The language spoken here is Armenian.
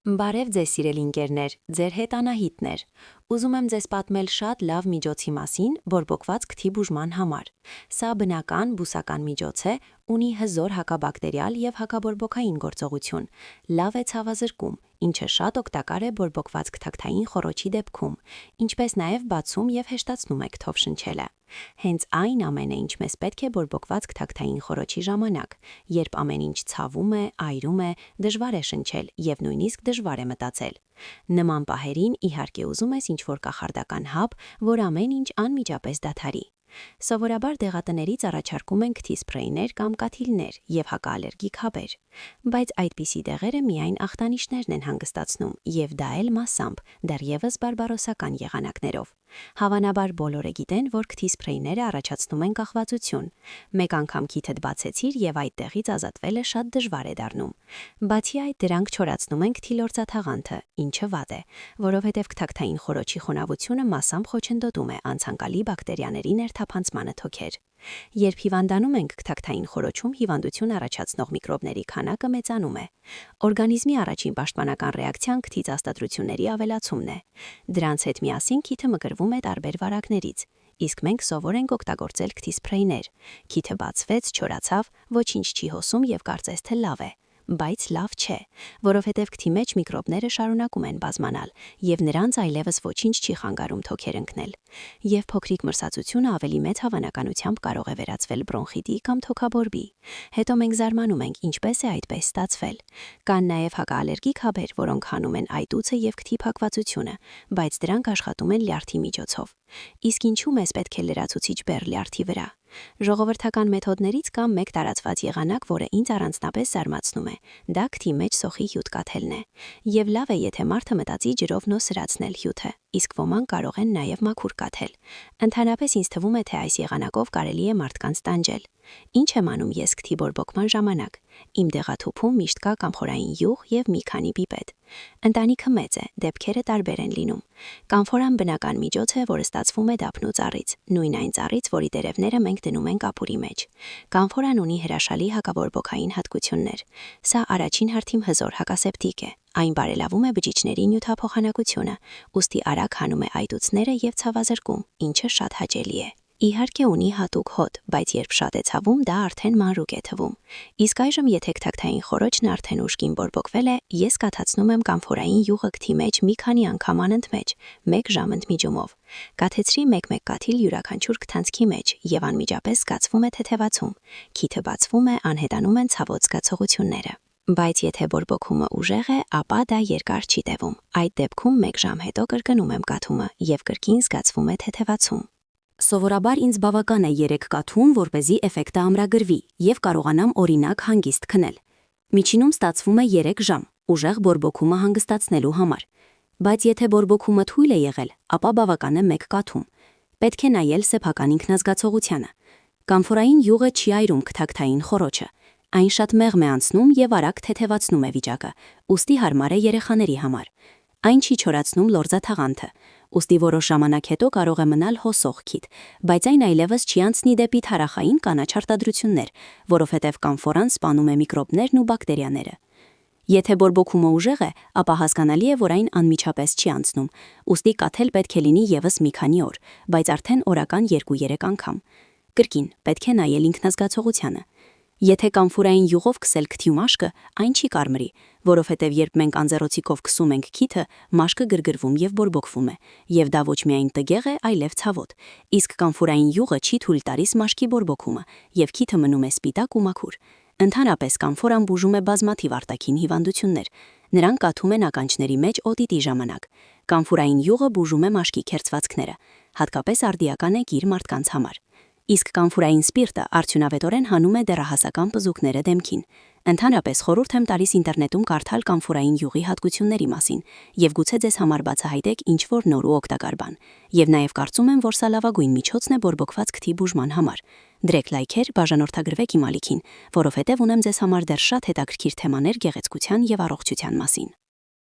Բարև ձեզ սիրելի ընկերներ, ձեր հետ Անահիտն էր։ Ուզում եմ ձեզ պատմել շատ լավ միջոցի մասին բորբոքված քթի բուժման համար։ Սա բնական բուսական միջոց է, ունի հզոր հակաբակտերիալ և հակաբորբոքային գործողություն, լավ է ցավազրկում, ինչը շատ օգտակար է բորբոքված քթակթային խոռոչի դեպքում, ինչպես նաև բացում և հեշտացնում է քթով շնչելը։ Հենց այն ամենը, ինչ մեզ պետք է բորբոքված քթակթային խոռոչի ժամանակ, երբ ամեն ինչ ցավում է, այրում է, դժվար է շնչել և նույնիսկ դժվար է մտածել։ Նման պահերին իհարկե ուզում ես ինչ-որ կախարդական հապ, որ ամեն ինչ անմիջապես դադարի։ Սովորաբար դեղատներից առաջարկում են քթի սփրեյներ կամ կաթիլներ և հակաալերգիկ հաբեր, բայց այդպիսի դեղերը միայն ախտանիշներն են հանգստացնում և դա էլ մասամբ, դեռևս բարբարոսական եղանակներով։ Հավանաբար բոլորը գիտեն, որ քթի սփրեյները առաջացնում են կախվածություն։ Մեկ անգամ քիթդ բացեցիր և այդտեղից ազատվելը շատ դժվար է դառնում։ Բացի այդ, դրանք չորացնում են քթի լորձաթաղանթը, ինչը վատ է, որովհետև քթակթային խոռոչի խոնավությունը մասամբ խոչընդոտում է անցանկալի բակտերիաների ներթափանցմանը թոքեր։ Երբ հիվանդանում ենք քթակթային խոռոչում, հիվանդություն առաջացնող միկրոբների քանակը մեծանում է։ Օրգանիզմի առաջին պաշտպանական ռեակցիան քթից ազատությունների ավելացումն է։ Դրանց հետ միասին քիթը մկրվում է տարբեր վարակներից, իսկ մենք սովոր ենք օգտագործել քթի սփրեյներ։ Քիթը բացվեց, չորացավ, ոչինչ չի հոսում և կարծես թե լավ է։ Բայց լավ չէ, որովհետև քթի մեջ միկրոբները շարունակում են բազմանալ, և նրանց այլևս ոչինչ չի խանգարում թոքեր ընկնել։ Եվ փոքրիկ մրսածությունը ավելի մեծ հավանականությամբ կարող է վերածվել բրոնխիտի կամ թոքաբորբի։ Հետո մենք զարմանում ենք, ինչպես է այդպես ստացվել։ Կան նաև հակաալերգիկ հաբեր, որոնք հանում են այտուցը և քթի փակվածությունը, բայց դրանք աշխատում են լյարդի միջոցով։ Իսկ ինչու մեզ պետք է լրացուցիչ բեռ լյարդի վրա։ Ժողովրդական մեթոդներից կա մեկ տարածված եղանակ, որը ինձ առանձնապես զարմացնում է։ Դա քթի մեջ սոխի հյութ կաթելն է։ Եվ լավ է, եթե մարդը մտածի ջրով նոսրացնել հյութը, իսկ ոմանք կարող են նաև մաքուր կաթել։ Ընդհանրապես ինձ թվում է, թե այս եղանակով կարելի է մարդկանց տանջել։ Ինչ եմ անում ես քթի բորբոքման ժամանակ։ Իմ դեղաթուփում միշտ կա կամֆորային յուղ և մի քանի պիպետ։ Ընտանիքը մեծ է, դեպքերը տարբեր են լինում։ Կամֆորան բնական միջոց է, որը ստացվում է դափնու ծառից, նույն այն ծառից, որի տերևները մենք դնում ենք ապուրի մեջ։ Կամֆորան ունի հրաշալի հակաբորբոքային հատկություններ։ Սա առաջին հերթին հզոր հակասեպտիկ է։ Այն բարելավում է բջիջների նյութափոխանակությունը, ուստի արագ հանում է այտուցները և ցավազրկում, ինչը շատ հաճելի է։ Իհարկե ունի հատուկ հոտ, բայց երբ շատ է ցավում, դա արդեն մանրուք է թվում։ Իսկ այժմ, եթե քթակթային խոռոչն արդեն ուժգին բորբոքվել է, ես կաթացնում եմ կամֆորային յուղը քթի մեջ մի քանի անգամ անընդմեջ, 1 ժամ ընդմիջումով։ Կաթեցրի 1-1 կաթիլ յուրաքանչյուր քթանցքի մեջ և անմիջապես զգացվում է թեթևացում։ Քիթը բացվում է, անհետանում են ցավոտ զգացողությունները։ Բայց եթե բորբոքումը ուժեղ է, ապա դա երկար չի տևում։ Այդ դեպքում 1 ժամ հետո կրկնում եմ կաթումը և կրկին զգացվում է թեթևացում։ Սովորաբար ինձ բավական է 3 կաթում, որպեսզի էֆեկտը ամրագրվի և կարողանամ օրինակ հանգիստ քնել։ Միջինում ստացվում է 3 ժամ, ուժեղ բորբոքումը հանգստացնելու համար։ Բայց եթե բորբոքումը թույլ է եղել, ապա բավական է 1 կաթում։ Պետք է նայել սեփական ինքնազգացողությանը։ Կամֆորային յուղը չի այրում քթակթային խոռոչը։ Այն շատ մեղմ է անցնում և արագ թեթևացնում է վիճակը, ուստի հարմար է երեխաների համար։ Այն չի չորացնում լորձաթաղանթը, ուստի որոշ ժամանակ հետո կարող է մնալ հոսող քիթ, բայց այն այլևս չի անցնի դեպի թարախային կանաչ արտադրություններ, որովհետև կամֆորան սպանում է միկրոբներն ու բակտերիաները։ Եթե բորբոքումը ուժեղ է, ապա հասկանալի է, որ այն անմիջապես չի անցնում, ուստի կաթել պետք է լինի ևս մի քանի օր, բայց արդեն օրական 2-3 անգամ։ Կրկին, պետք է նայել ինքնազգացողությանը։ Եթե կամֆորային յուղով քսել քթի մաշկը, այն չի կարմրի, որովհետև երբ մենք անձեռոցիկով քսում ենք քիթը, մաշկը գրգռվում և բորբոքվում է, և դա ոչ միայն տգեղ է, այլև ցավոտ։ Իսկ կամֆորային յուղը չի թույլ տալիս մաշկի բորբոքումը, և քիթը մնում է սպիտակ ու մաքուր։ Ընդհանրապես կամֆորան բուժում է բազմաթիվ արտաքին հիվանդություններ։ Նրանք կաթում են ականջների մեջ օտիտի ժամանակ։ Կամֆորային յուղը բուժում է մաշկի քերծվածքները, հատկապես արդիական է կիր մարդկանց համար։ Իսկ կամֆորային սպիրտը արդյունավետորեն հանում է դեռահասական պզուկները դեմքին։ Ընդհանրապես խորհուրդ եմ տալիս ինտերնետում կարդալ կամֆորային յուղի հատկությունների մասին, և գուցե ձեզ համար բացահայտեք ինչ-որ նոր ու օգտակար բան։ Եվ նաև կարծում եմ, որ սա լավագույն միջոցն է բորբոքված քթի բուժման համար։ Դրեք լայքեր, բաժանորդագրվեք իմ ալիքին, որովհետև ունեմ ձեզ համար դեռ շատ հետաքրքիր թեմաներ գեղեցկության և առողջության մասին։